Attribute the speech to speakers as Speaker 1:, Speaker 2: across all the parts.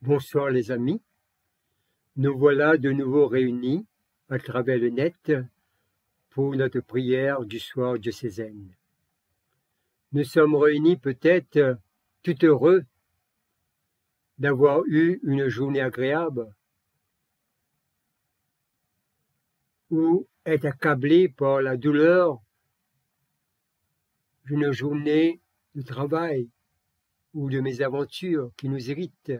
Speaker 1: Bonsoir les amis, nous voilà de nouveau réunis à travers le net pour notre prière du soir diocésaine. Nous sommes réunis peut-être tout heureux d'avoir eu une journée agréable ou être accablés par la douleur d'une journée de travail ou de mésaventures qui nous irritent.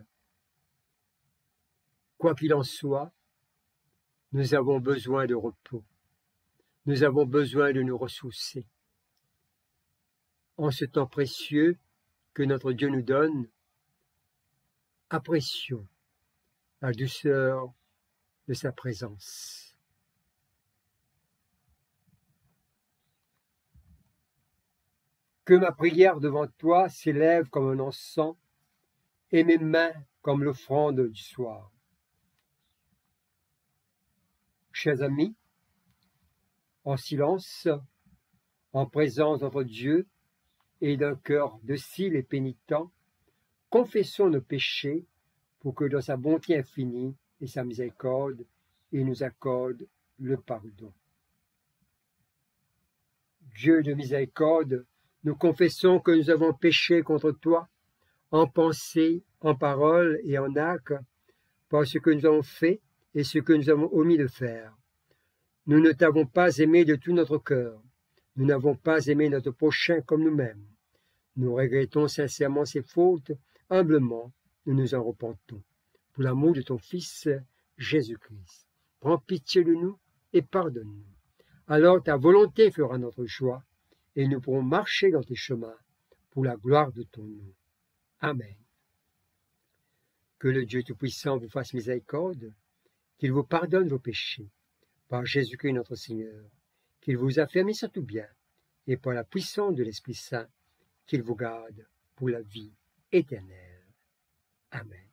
Speaker 1: Quoi qu'il en soit, nous avons besoin de repos. Nous avons besoin de nous ressourcer. En ce temps précieux que notre Dieu nous donne, apprécions la douceur de sa présence. Que ma prière devant toi s'élève comme un encens et mes mains comme l'offrande du soir. Chers amis, en silence, en présence de notre Dieu et d'un cœur docile et pénitent, confessons nos péchés pour que dans sa bonté infinie et sa miséricorde, il nous accorde le pardon. Dieu de miséricorde, nous confessons que nous avons péché contre toi, en pensée, en parole et en acte, par ce que nous avons fait et ce que nous avons omis de faire. Nous ne t'avons pas aimé de tout notre cœur. Nous n'avons pas aimé notre prochain comme nous-mêmes. Nous regrettons sincèrement ces fautes. Humblement, nous nous en repentons. Pour l'amour de ton Fils, Jésus-Christ, prends pitié de nous et pardonne-nous. Alors ta volonté fera notre joie et nous pourrons marcher dans tes chemins pour la gloire de ton nom. Amen. Que le Dieu Tout-Puissant vous fasse miséricorde, qu'il vous pardonne vos péchés, par Jésus-Christ notre Seigneur, qu'il vous affermisse en tout bien, et par la puissance de l'Esprit Saint, qu'il vous garde pour la vie éternelle. Amen.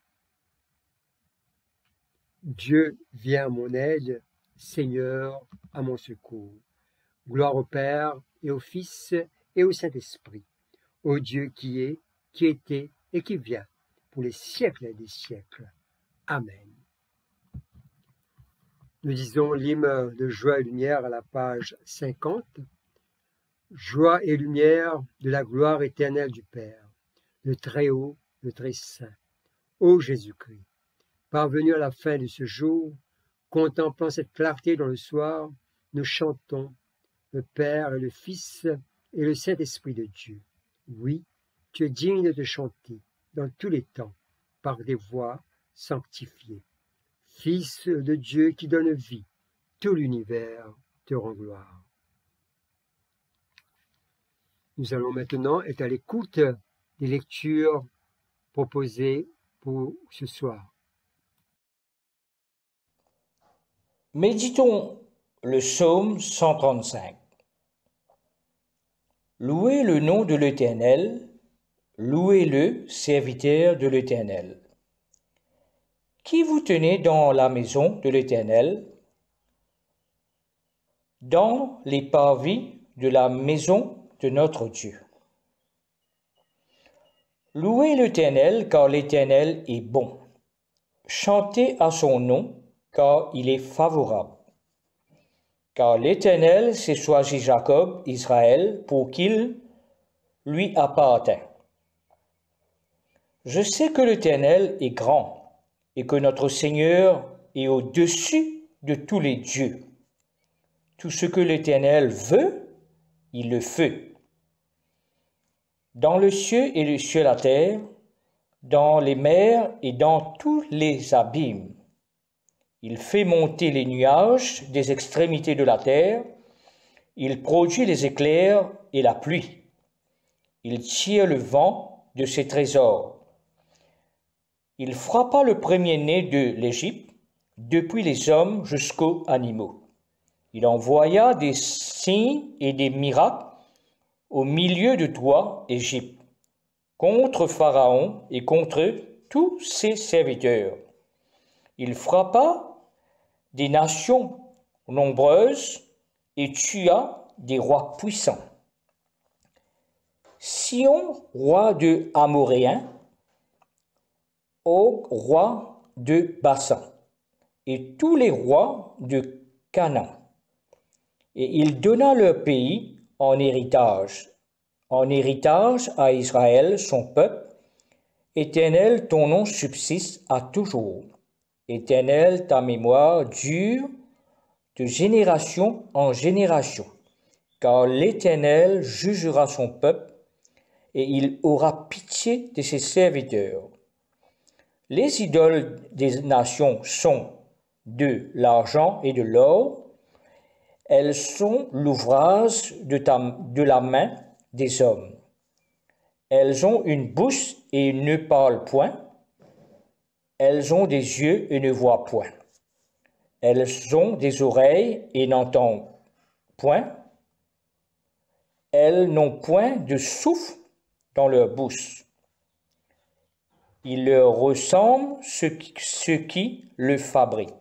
Speaker 1: Dieu vient à mon aide, Seigneur à mon secours. Gloire au Père et au Fils et au Saint-Esprit, au Dieu qui est, qui était et qui vient, pour les siècles des siècles. Amen. Nous disons l'hymne de joie et lumière à la page 50. Joie et lumière de la gloire éternelle du Père, le Très-Haut, le Très-Saint. Ô Jésus-Christ, parvenu à la fin de ce jour, contemplant cette clarté dans le soir, nous chantons le Père et le Fils et le Saint-Esprit de Dieu. Oui, tu es digne de te chanter dans tous les temps, par des voix sanctifiées. Fils de Dieu qui donne vie, tout l'univers te rend gloire. Nous allons maintenant être à l'écoute des lectures proposées pour ce soir.
Speaker 2: Méditons le psaume 135. Louez le nom de l'Éternel, louez-le, serviteur de l'Éternel. Qui vous tenez dans la maison de l'Éternel, dans les parvis de la maison de notre Dieu. Louez l'Éternel, car l'Éternel est bon. Chantez à son nom, car il est favorable. Car l'Éternel s'est choisi Jacob, Israël, pour qu'il lui appartint. Je sais que l'Éternel est grand, et que notre Seigneur est au-dessus de tous les dieux. Tout ce que l'Éternel veut, il le fait. Dans le ciel et sur la terre, dans les mers et dans tous les abîmes. Il fait monter les nuages des extrémités de la terre, il produit les éclairs et la pluie. Il tire le vent de ses trésors. Il frappa le premier-né de l'Égypte, depuis les hommes jusqu'aux animaux. Il envoya des signes et des miracles au milieu de toi, Égypte, contre Pharaon et contre tous ses serviteurs. Il frappa des nations nombreuses et tua des rois puissants. Sion, roi de Amoréens, Og, roi de Bassan, et tous les rois de Canaan. Et il donna leur pays en héritage à Israël, son peuple. Éternel, ton nom subsiste à toujours. Éternel, ta mémoire dure de génération en génération, car l'Éternel jugera son peuple et il aura pitié de ses serviteurs. Les idoles des nations sont de l'argent et de l'or. Elles sont l'ouvrage de la main des hommes. Elles ont une bouche et ne parlent point. Elles ont des yeux et ne voient point. Elles ont des oreilles et n'entendent point. Elles n'ont point de souffle dans leur bouche. Il leur ressemble ce qui le fabrique.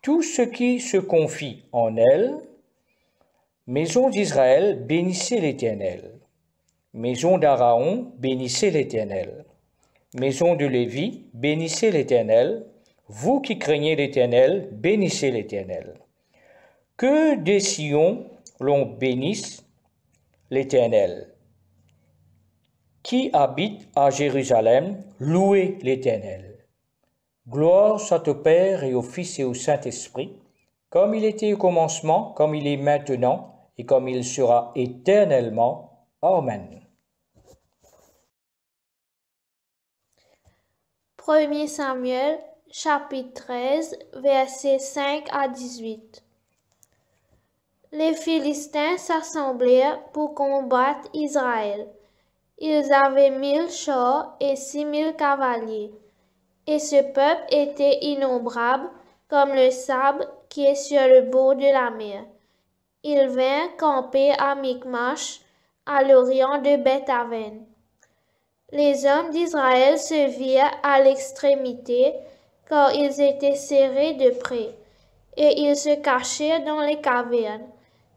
Speaker 2: Tout ce qui se confie en elles, maison d'Israël, bénissez l'Éternel. Maison d'Aaron, bénissez l'Éternel. Maison de Lévi, bénissez l'Éternel. Vous qui craignez l'Éternel, bénissez l'Éternel. Que des Sion l'on bénisse l'Éternel. Qui habite à Jérusalem, louez l'Éternel. Gloire soit au Père et au Fils et au Saint-Esprit, comme il était au commencement, comme il est maintenant, et comme il sera éternellement. Amen.
Speaker 3: 1 Samuel, chapitre 13, versets 5 à 18. Les Philistins s'assemblèrent pour combattre Israël. Ils avaient 1000 chars et 6000 cavaliers. Et ce peuple était innombrable comme le sable qui est sur le bord de la mer. Ils vinrent camper à Michmash, à l'orient de Beth-Aven. Les hommes d'Israël se virent à l'extrémité, car ils étaient serrés de près, et ils se cachèrent dans les cavernes,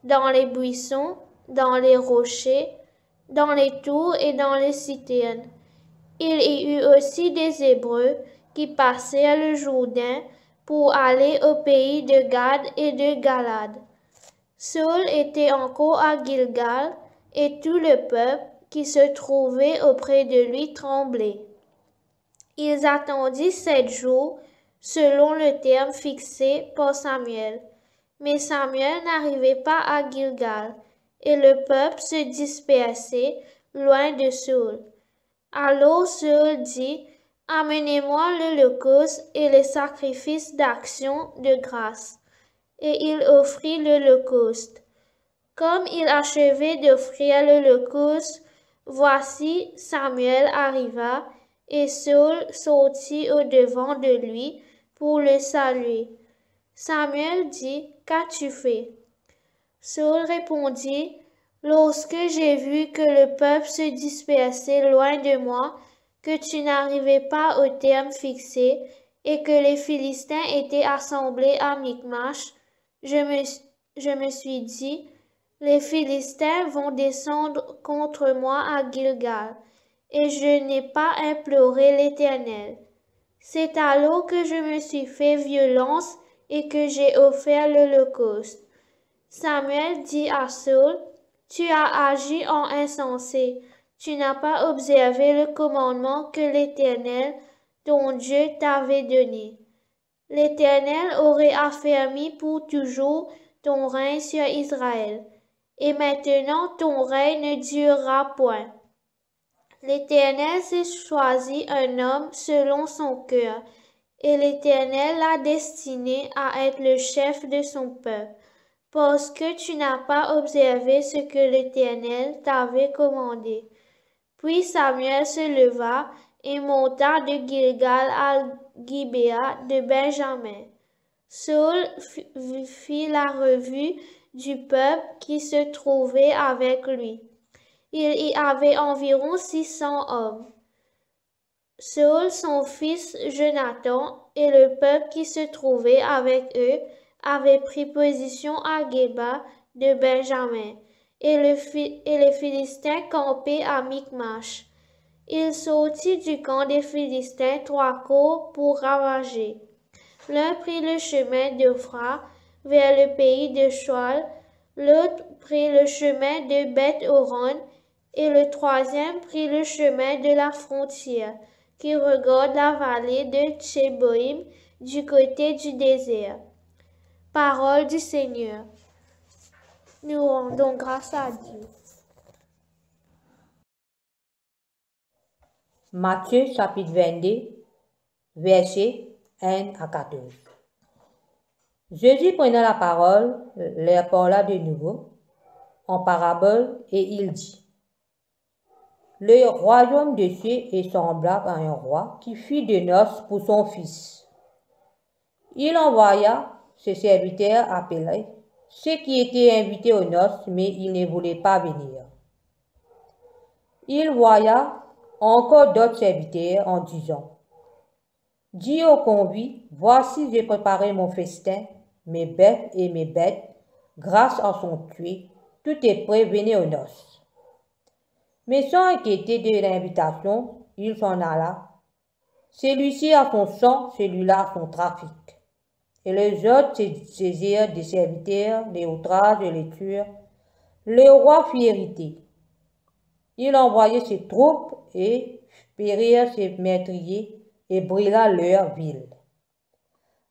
Speaker 3: dans les buissons, dans les rochers, dans les tours et dans les citernes. Il y eut aussi des Hébreux qui passèrent le Jourdain pour aller au pays de Gad et de Galad. Saül était encore à Gilgal, et tout le peuple qui se trouvait auprès de lui tremblait. Ils attendirent 7 jours, selon le terme fixé par Samuel. Mais Samuel n'arrivait pas à Gilgal, et le peuple se dispersait loin de Saül. Alors Saül dit, « Amenez-moi l'holocauste et les sacrifices d'action de grâce. » Et il offrit l'holocauste. Comme il achevait d'offrir l'holocauste, voici Samuel arriva, et Saül sortit au-devant de lui pour le saluer. Samuel dit, « Qu'as-tu fait? » Saül répondit, « Lorsque j'ai vu que le peuple se dispersait loin de moi, que tu n'arrivais pas au terme fixé, et que les Philistins étaient assemblés à Michmash, je me suis dit, les Philistins vont descendre contre moi à Gilgal, et je n'ai pas imploré l'Éternel. C'est alors que je me suis fait violence et que j'ai offert l'holocauste. » Samuel dit à Saül, « Tu as agi en insensé, tu n'as pas observé le commandement que l'Éternel, ton Dieu, t'avait donné. L'Éternel aurait affermi pour toujours ton règne sur Israël, et maintenant ton règne ne durera point. L'Éternel s'est choisi un homme selon son cœur, et l'Éternel l'a destiné à être le chef de son peuple, parce que tu n'as pas observé ce que l'Éternel t'avait commandé. » Puis Samuel se leva et monta de Gilgal à Gibéa de Benjamin. Saül fit la revue du peuple qui se trouvait avec lui. Il y avait environ 600 hommes. Saül, son fils Jonathan, et le peuple qui se trouvait avec eux avaient pris position à Géba de Benjamin, et les Philistins campaient à Michmash. Il sortit du camp des Philistins 3 cours pour ravager. L'un prit le chemin d'Ephra vers le pays de Shoal, l'autre prit le chemin de Beth-Horon, et le troisième prit le chemin de la frontière, qui regarde la vallée de Tchéboïm du côté du désert. Parole du Seigneur. Nous rendons grâce à Dieu.
Speaker 4: Matthieu chapitre 22, versets 1 à 14. Jésus prenant la parole, leur parla de nouveau en parabole et il dit: Le royaume de cieux est semblable à un roi qui fit de noces pour son fils. Il envoya ses serviteurs appeler ceux qui étaient invités aux noces, mais ils ne voulaient pas venir. Il voya encore d'autres serviteurs en disant: Dis aux convives, voici j'ai préparé mon festin, mes bœufs et mes bêtes, grâce à son tué, tout est prêt, venez aux noces. Mais sans inquiéter de l'invitation, il s'en alla. Celui-ci a son sang, celui-là a son trafic. Et les autres se saisirent des serviteurs, les outrages et les tueurs. Le roi fut irrité. Il envoya ses troupes et périrent ses meurtriers et brûla leur ville.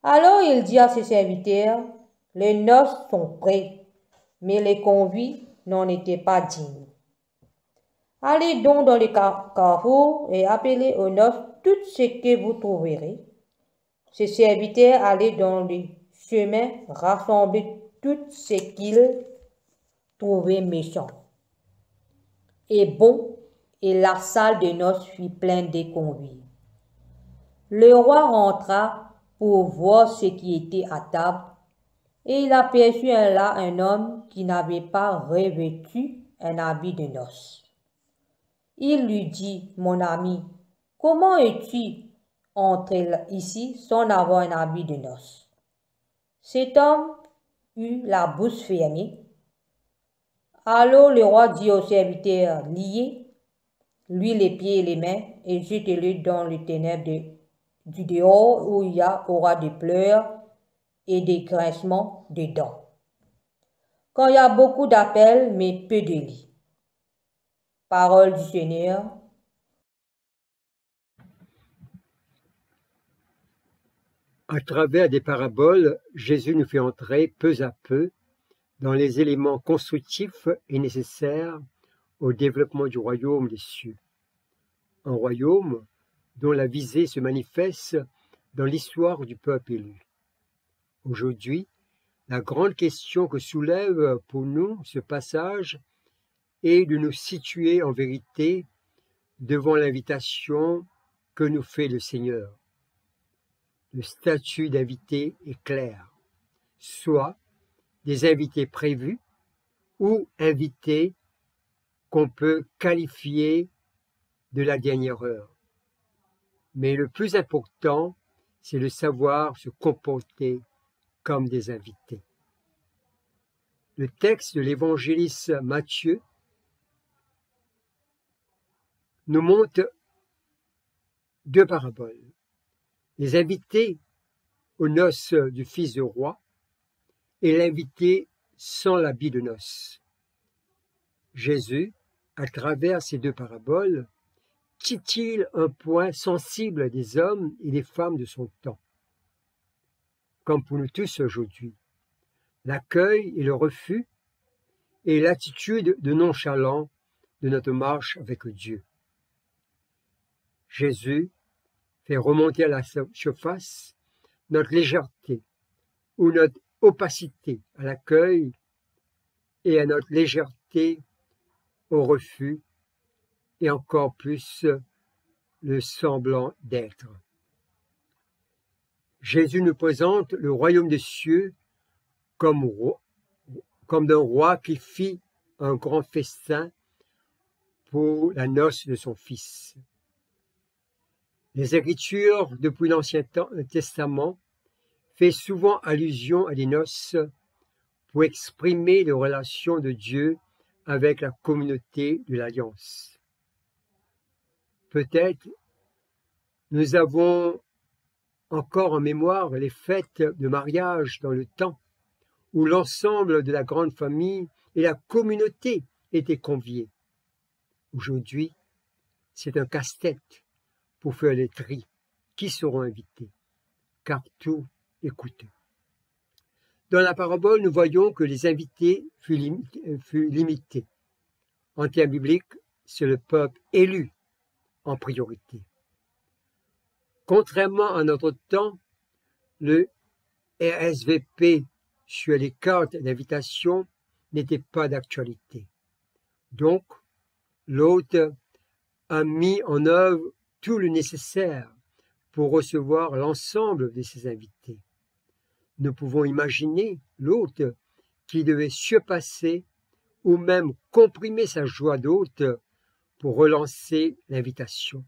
Speaker 4: Alors il dit à ses serviteurs: Les noces sont prêtes, mais les convives n'en étaient pas dignes. Allez donc dans les carrefours et appelez aux noces tout ce que vous trouverez. Ses serviteurs allaient dans les chemins rassembler tout ce qu'ils trouvaient méchant et bon, et la salle de noces fut pleine de convives. Le roi rentra pour voir ce qui était à table, et il aperçut là un homme qui n'avait pas revêtu un habit de noces. Il lui dit: Mon ami, comment es-tu entré ici sans avoir un habit de noces? Cet homme eut la bouche fermée. Alors le roi dit aux serviteurs: Liez lui les pieds et les mains et jetez-le dans les ténèbres du dehors où il y aura des pleurs et des grincements de dents. Quand il y a beaucoup d'appels mais peu de lits. Parole du Seigneur.
Speaker 1: À travers des paraboles, Jésus nous fait entrer peu à peu dans les éléments constructifs et nécessaires au développement du royaume des cieux. Un royaume dont la visée se manifeste dans l'histoire du peuple élu. Aujourd'hui, la grande question que soulève pour nous ce passage est de nous situer en vérité devant l'invitation que nous fait le Seigneur. Le statut d'invité est clair, soit des invités prévus ou invités qu'on peut qualifier de la dernière heure. Mais le plus important, c'est de savoir se comporter comme des invités. Le texte de l'évangéliste Matthieu nous montre deux paraboles. Les invités aux noces du fils de roi et l'invité sans l'habit de noces. Jésus, à travers ces deux paraboles, titille un point sensible des hommes et des femmes de son temps. Comme pour nous tous aujourd'hui, l'accueil et le refus et l'attitude de nonchalant de notre marche avec Dieu. Jésus fait remonter à la surface notre légèreté ou notre opacité à l'accueil et à notre légèreté au refus et encore plus le semblant d'être. Jésus nous présente le royaume des cieux comme d'un roi qui fit un grand festin pour la noce de son fils. Les Écritures depuis l'Ancien Testament font souvent allusion à des noces pour exprimer les relations de Dieu avec la communauté de l'Alliance. Peut-être nous avons encore en mémoire les fêtes de mariage dans le temps, où l'ensemble de la grande famille et la communauté étaient conviés. Aujourd'hui, c'est un casse-tête pour faire les tris. Qui seront invités? Car tout est coûteux. Dans la parabole, nous voyons que les invités furent limités. En termes bibliques, c'est le peuple élu en priorité. Contrairement à notre temps, le RSVP sur les cartes d'invitation n'était pas d'actualité. Donc, l'hôte a mis en œuvre tout le nécessaire pour recevoir l'ensemble de ses invités. Nous pouvons imaginer l'hôte qui devait surpasser ou même comprimer sa joie d'hôte pour relancer l'invitation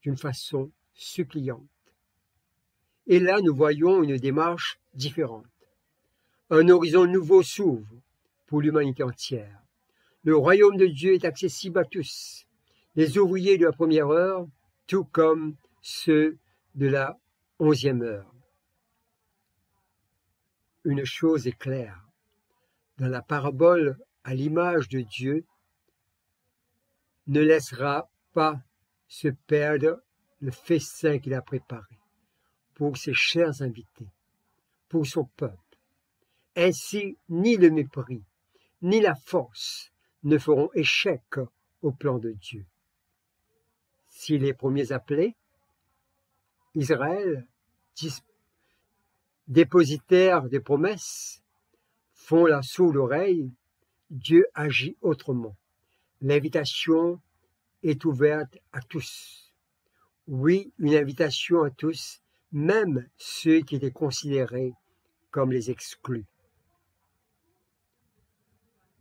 Speaker 1: d'une façon suppliante. Et là, nous voyons une démarche différente. Un horizon nouveau s'ouvre pour l'humanité entière. Le royaume de Dieu est accessible à tous, les ouvriers de la première heure, tout comme ceux de la 11e heure. Une chose est claire, dans la parabole à l'image de Dieu, ne laissera pas se perdre le festin qu'il a préparé pour ses chers invités, pour son peuple. Ainsi, ni le mépris, ni la force ne feront échec au plan de Dieu. Si les premiers appelés, Israël, dépositaires des promesses, font la sourde oreille, Dieu agit autrement. L'invitation est ouverte à tous. Oui, une invitation à tous, même ceux qui étaient considérés comme les exclus.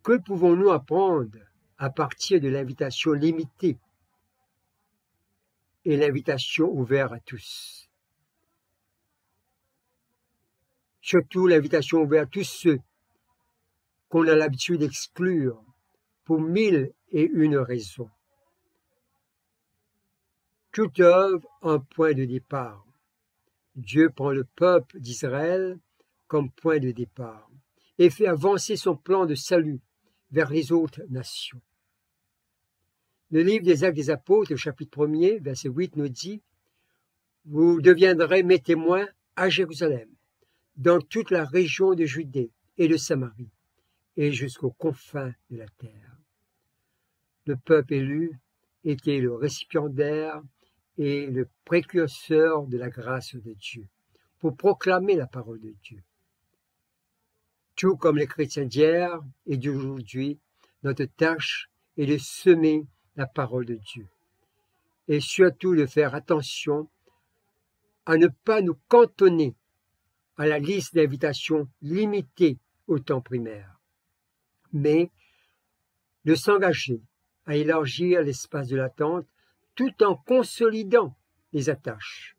Speaker 1: Que pouvons-nous apprendre à partir de l'invitation limitée et l'invitation ouverte à tous? Surtout l'invitation ouverte à tous ceux qu'on a l'habitude d'exclure pour 1001 raisons. Toute œuvre a un point de départ. Dieu prend le peuple d'Israël comme point de départ et fait avancer son plan de salut vers les autres nations. Le livre des Actes des Apôtres, chapitre 1er, verset 8 nous dit « Vous deviendrez mes témoins à Jérusalem, dans toute la région de Judée et de Samarie, et jusqu'aux confins de la terre. » Le peuple élu était le récipiendaire et le précurseur de la grâce de Dieu, pour proclamer la parole de Dieu. Tout comme les chrétiens d'hier et d'aujourd'hui, notre tâche est de semer la parole de Dieu, et surtout de faire attention à ne pas nous cantonner à la liste d'invitations limitée au temps primaire, mais de s'engager à élargir l'espace de l'attente tout en consolidant les attaches.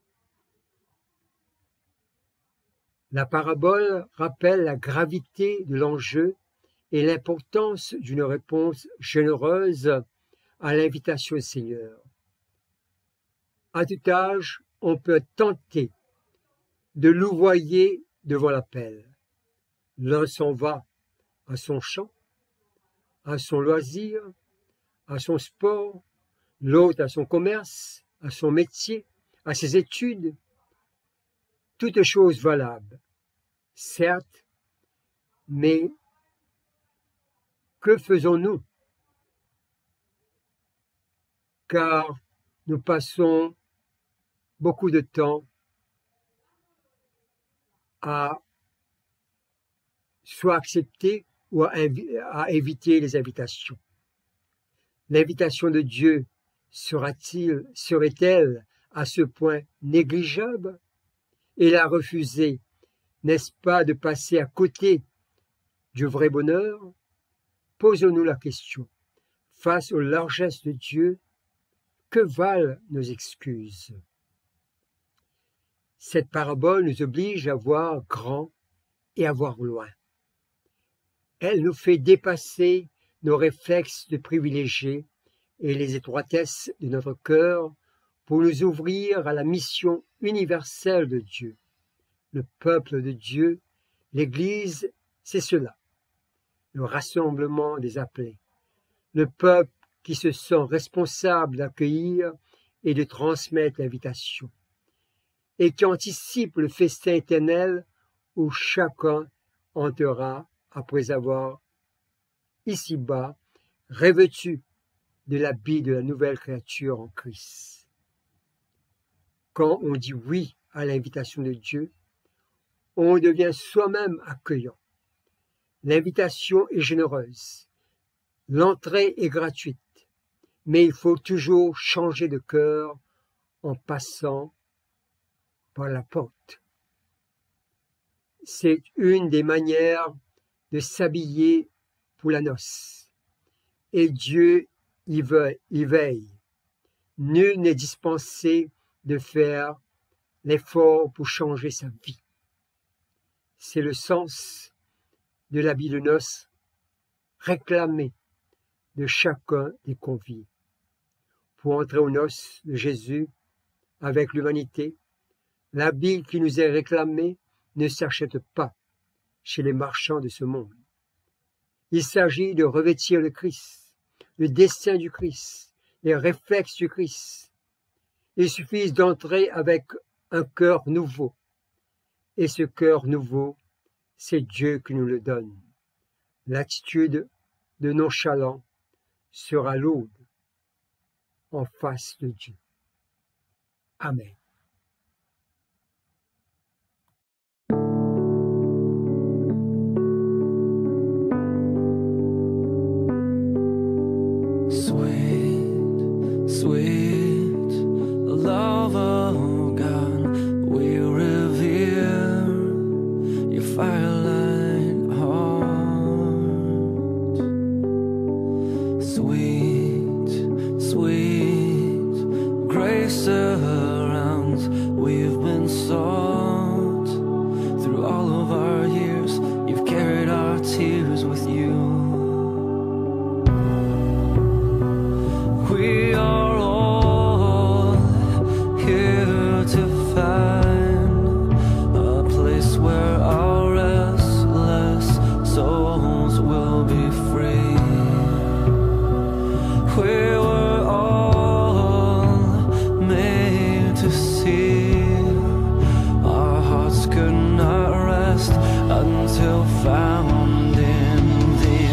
Speaker 1: La parabole rappelle la gravité de l'enjeu et l'importance d'une réponse généreuse à l'invitation du Seigneur. À tout âge, on peut être tenté de louvoyer devant l'appel. L'un s'en va à son champ, à son loisir, à son sport, l'autre à son commerce, à son métier, à ses études. Toutes choses valables, certes, mais que faisons-nous? Car nous passons beaucoup de temps à soit accepter ou à éviter les invitations. L'invitation de Dieu serait-elle à ce point négligeable? Et la refuser, n'est-ce pas de passer à côté du vrai bonheur? Posons-nous la question. Face aux largesses de Dieu, que valent nos excuses? Cette parabole nous oblige à voir grand et à voir loin. Elle nous fait dépasser nos réflexes de privilégiés et les étroitesses de notre cœur pour nous ouvrir à la mission universelle de Dieu. Le peuple de Dieu, l'Église, c'est cela, le rassemblement des appelés, le peuple qui se sent responsable d'accueillir et de transmettre l'invitation, et qui anticipe le festin éternel où chacun entrera après avoir, ici-bas, revêtu de l'habit de la nouvelle créature en Christ. Quand on dit oui à l'invitation de Dieu, on devient soi-même accueillant. L'invitation est généreuse, l'entrée est gratuite, mais il faut toujours changer de cœur en passant par la porte. C'est une des manières de s'habiller pour la noce. Et Dieu y veille. Nul n'est dispensé de faire l'effort pour changer sa vie. C'est le sens de l'habit de noces réclamé de chacun des convives. Pour entrer aux noces de Jésus avec l'humanité, l'habit qui nous est réclamé ne s'achète pas chez les marchands de ce monde. Il s'agit de revêtir le Christ, le dessein du Christ, les réflexes du Christ. Il suffit d'entrer avec un cœur nouveau. Et ce cœur nouveau, c'est Dieu qui nous le donne. L'attitude de nonchalant sera lourde en face de Dieu. Amen.
Speaker 5: Sweet, sweet love of God, we revere your firelight heart. Sweet, sweet grace surrounds, we've been sought through all of our years. You've carried our tears with you. We are all here to find a place where our restless souls will be free. We were all made to see. Our hearts could not rest until found in Thee.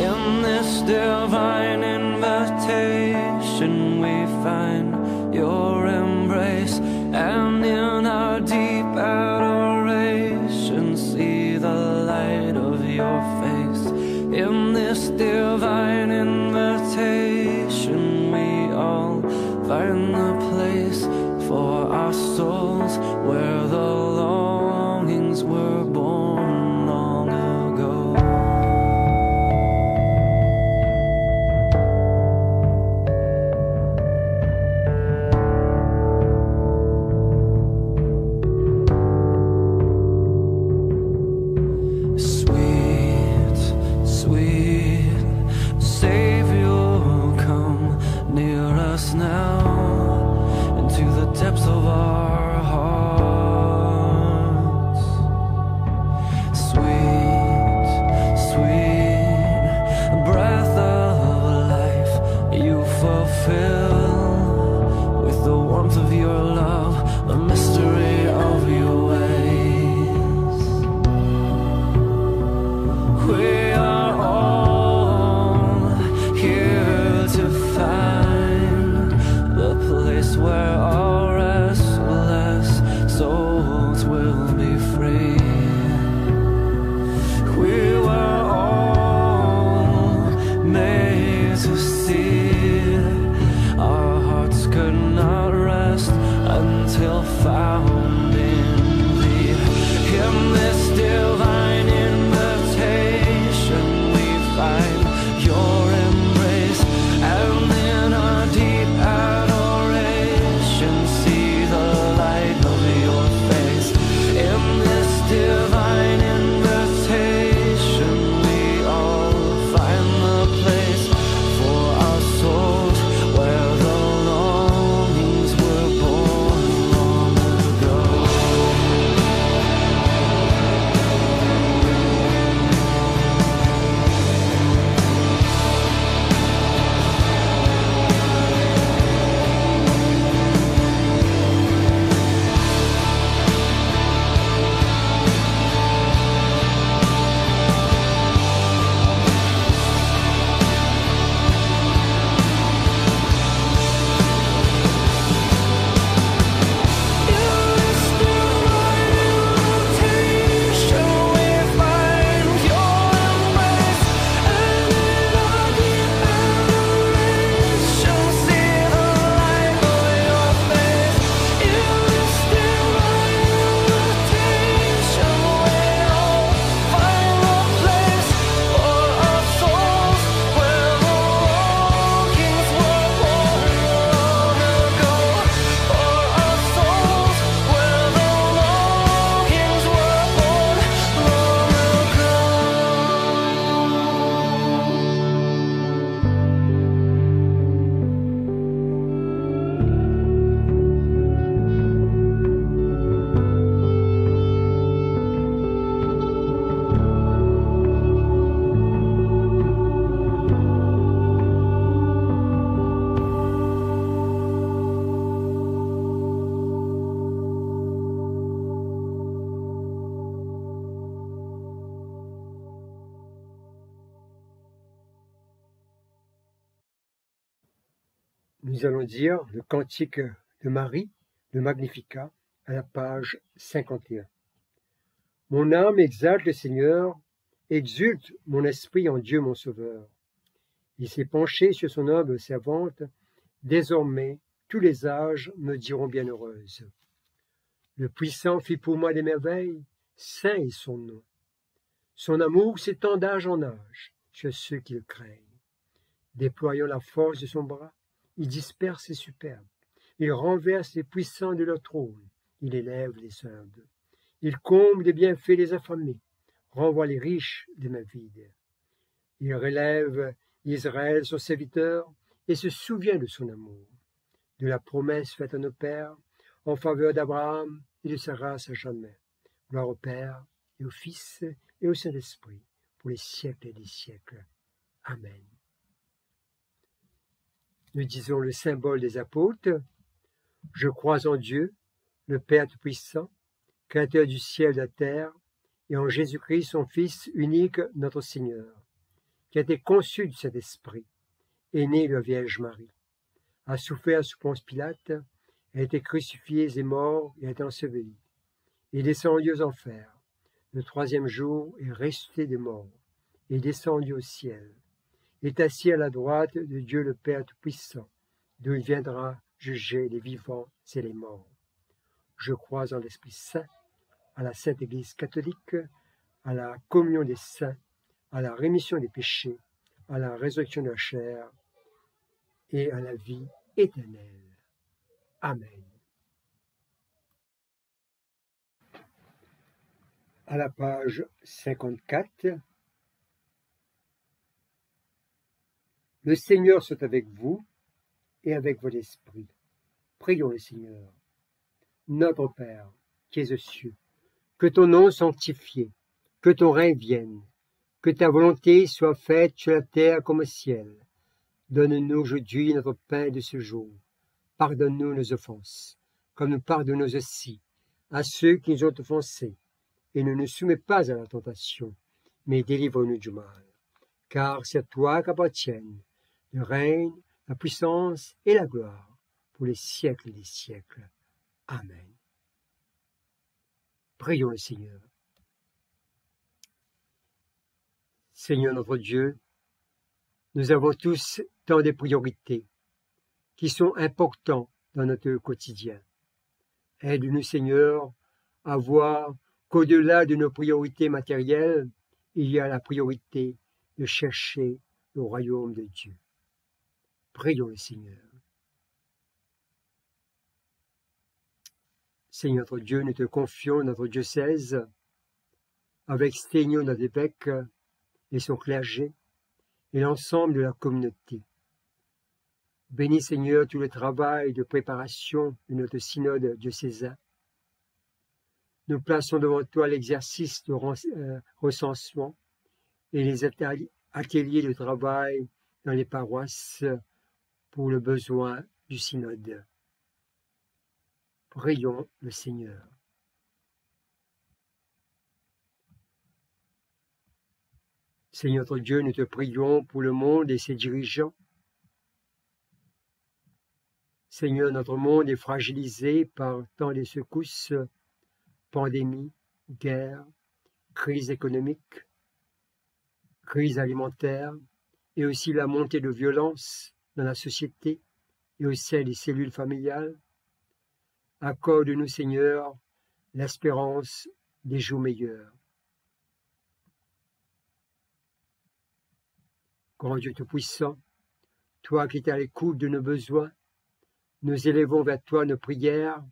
Speaker 5: In this divine invitation we find Your embrace, and in our deep adoration see the light of Your face. In this divine invitation we all find the place for our souls where the longings were born long ago. Sweet, sweet Savior, come near us now into the depths of our hearts. Sweet, sweet breath of life, You fulfill with the warmth of Your love the mystery of Your ways. We are all here to find the place where our restless souls will be free. We were all made to see. Our hearts could not rest until found in Thee. In this divine invitation we find Your embrace, and in our deep adoration see the light of Your face. In this divine invitation we all find the place for our souls
Speaker 1: Nous allons dire le cantique de Marie, le Magnificat, à la page 51. Mon âme exalte le Seigneur, exulte mon esprit en Dieu mon Sauveur. Il s'est penché sur son humble servante, désormais tous les âges me diront bienheureuse. Le Puissant fit pour moi des merveilles, saint est son nom. Son amour s'étend d'âge en âge sur ceux qui le craignent. Déployant la force de son bras, il disperse les superbes, il renverse les puissants de leur trône, il élève les humbles. Il comble des bienfaits les affamés, renvoie les riches des mains vides. Il relève Israël son serviteur et se souvient de son amour, de la promesse faite à nos pères en faveur d'Abraham et de sa race à jamais. Gloire au Père et au Fils et au Saint-Esprit pour les siècles et des siècles. Amen. Nous disons le symbole des apôtres. Je crois en Dieu, le Père Tout-Puissant, Créateur du ciel et de la terre, et en Jésus-Christ, son Fils unique, notre Seigneur, qui a été conçu du Saint-Esprit, est né de la Vierge Marie, a souffert sous Ponce Pilate, a été crucifié et mort et a été enseveli. Il est descendu aux enfers. Le troisième jour est ressuscité des morts, et est descendu au ciel, est assis à la droite de Dieu le Père Tout-Puissant, d'où il viendra juger les vivants et les morts. Je crois en l'Esprit Saint, à la Sainte Église catholique, à la communion des saints, à la rémission des péchés, à la résurrection de la chair et à la vie éternelle. Amen. À la page 54, le Seigneur soit avec vous et avec votre esprit. Prions le Seigneur. Notre Père, qui es aux cieux, que ton nom soit sanctifié, que ton règne vienne, que ta volonté soit faite sur la terre comme au ciel. Donne-nous aujourd'hui notre pain de ce jour. Pardonne-nous nos offenses, comme nous pardonnons aussi à ceux qui nous ont offensés. Et ne nous soumets pas à la tentation, mais délivre-nous du mal. Car c'est à toi qu'appartiennent le règne, la puissance et la gloire pour les siècles des siècles. Amen. Prions le Seigneur. Seigneur notre Dieu, nous avons tous tant de priorités qui sont importantes dans notre quotidien. Aide-nous, Seigneur, à voir qu'au-delà de nos priorités matérielles, il y a la priorité de chercher le royaume de Dieu. Prions le Seigneur. Seigneur notre Dieu, nous te confions notre diocèse avec Sténio, notre évêque, et son clergé, et l'ensemble de la communauté. Bénis, Seigneur, tout le travail de préparation de notre synode diocésain. Nous plaçons devant toi l'exercice de recensement et les ateliers de travail dans les paroisses pour le besoin du synode. Prions le Seigneur. Seigneur notre Dieu, nous te prions pour le monde et ses dirigeants. Seigneur, notre monde est fragilisé par tant de secousses, pandémie, guerre, crise économique, crise alimentaire, et aussi la montée de violence dans la société et au sein des cellules familiales. Accorde-nous, Seigneur, l'espérance des jours meilleurs. Grand Dieu Tout-Puissant, toi qui es à l'écoute de nos besoins, nous élevons vers toi nos prières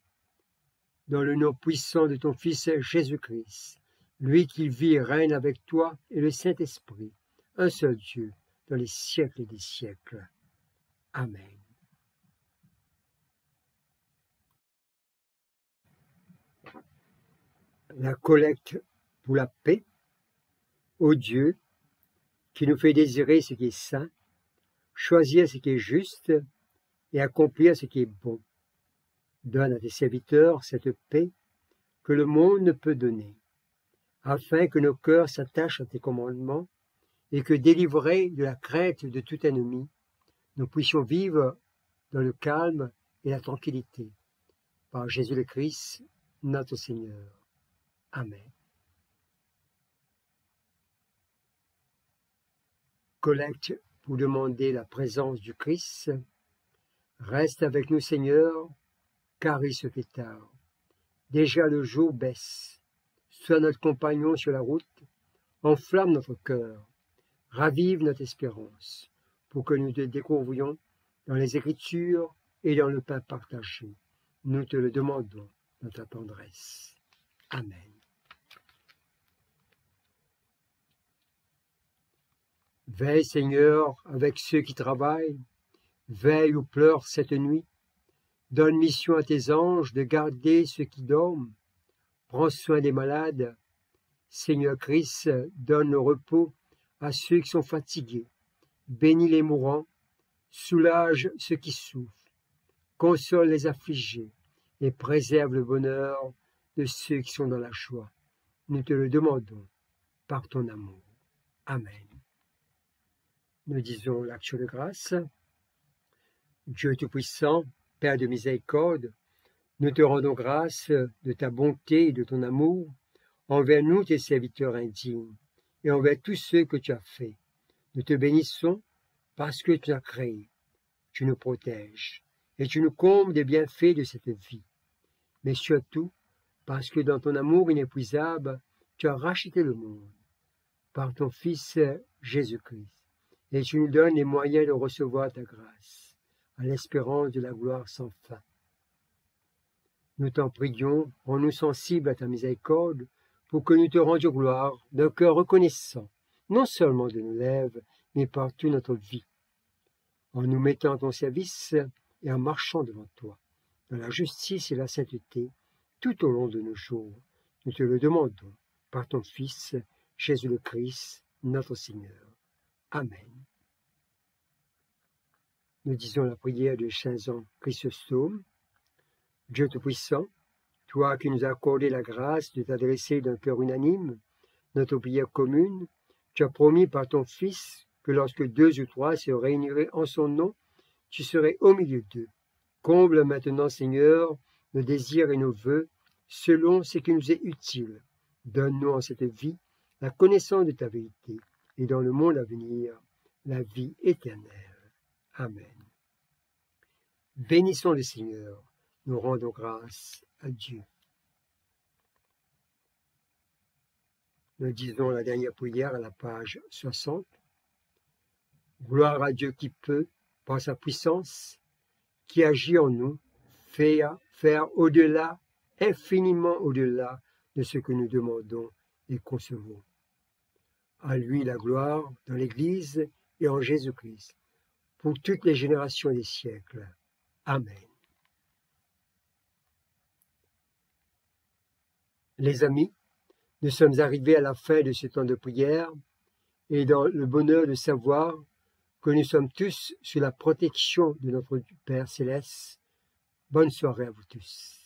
Speaker 1: dans le nom puissant de ton Fils Jésus-Christ, lui qui vit et règne avec toi et le Saint-Esprit, un seul Dieu, dans les siècles des siècles. Amen. La collecte pour la paix, ô Dieu, qui nous fait désirer ce qui est saint, choisir ce qui est juste et accomplir ce qui est bon. Donne à tes serviteurs cette paix que le monde ne peut donner, afin que nos cœurs s'attachent à tes commandements et que, délivrés de la crainte de tout ennemi, nous puissions vivre dans le calme et la tranquillité. Par Jésus le Christ, notre Seigneur. Amen. Collecte pour demander la présence du Christ. Reste avec nous, Seigneur, car il se fait tard. Déjà le jour baisse. Sois notre compagnon sur la route, enflamme notre cœur, ravive notre espérance, pour que nous te découvrions dans les Écritures et dans le pain partagé. Nous te le demandons dans ta tendresse. Amen. Veille, Seigneur, avec ceux qui travaillent, veille ou pleure cette nuit. Donne mission à tes anges de garder ceux qui dorment. Prends soin des malades. Seigneur Christ, donne le repos à ceux qui sont fatigués. Bénis les mourants, soulage ceux qui souffrent, console les affligés et préserve le bonheur de ceux qui sont dans la joie. Nous te le demandons par ton amour. Amen. Nous disons l'action de grâce. Dieu Tout-Puissant, Père de miséricorde, nous te rendons grâce de ta bonté et de ton amour envers nous, tes serviteurs indignes, et envers tous ceux que tu as faits. Nous te bénissons parce que tu as créé, tu nous protèges, et tu nous combles des bienfaits de cette vie. Mais surtout, parce que dans ton amour inépuisable, tu as racheté le monde par ton Fils Jésus-Christ, et tu nous donnes les moyens de recevoir ta grâce, à l'espérance de la gloire sans fin. Nous t'en prions, rends-nous sensibles à ta miséricorde, pour que nous te rendions gloire d'un cœur reconnaissant, non seulement de nos lèvres, mais par toute notre vie, en nous mettant à ton service et en marchant devant toi, dans la justice et la sainteté, tout au long de nos jours. Nous te le demandons, par ton Fils, Jésus le Christ, notre Seigneur. Amen. Nous disons la prière de Saint Jean Chrysostome. Dieu Tout-Puissant, toi qui nous as accordé la grâce de t'adresser d'un cœur unanime, notre prière commune, tu as promis par ton Fils que lorsque 2 ou 3 se réuniraient en son nom, tu serais au milieu d'eux. Comble maintenant, Seigneur, nos désirs et nos vœux, selon ce qui nous est utile. Donne-nous en cette vie la connaissance de ta vérité, et dans le monde à venir, la vie éternelle. Amen. Bénissons le Seigneur, nous rendons grâce à Dieu. Nous disons la dernière prière à la page 60. Gloire à Dieu qui peut, par sa puissance, qui agit en nous, faire au-delà, infiniment au-delà de ce que nous demandons et concevons. À lui la gloire dans l'Église et en Jésus-Christ, pour toutes les générations des siècles. Amen. Les amis, nous sommes arrivés à la fin de ce temps de prière et dans le bonheur de savoir que nous sommes tous sous la protection de notre Père Céleste. Bonne soirée à vous tous.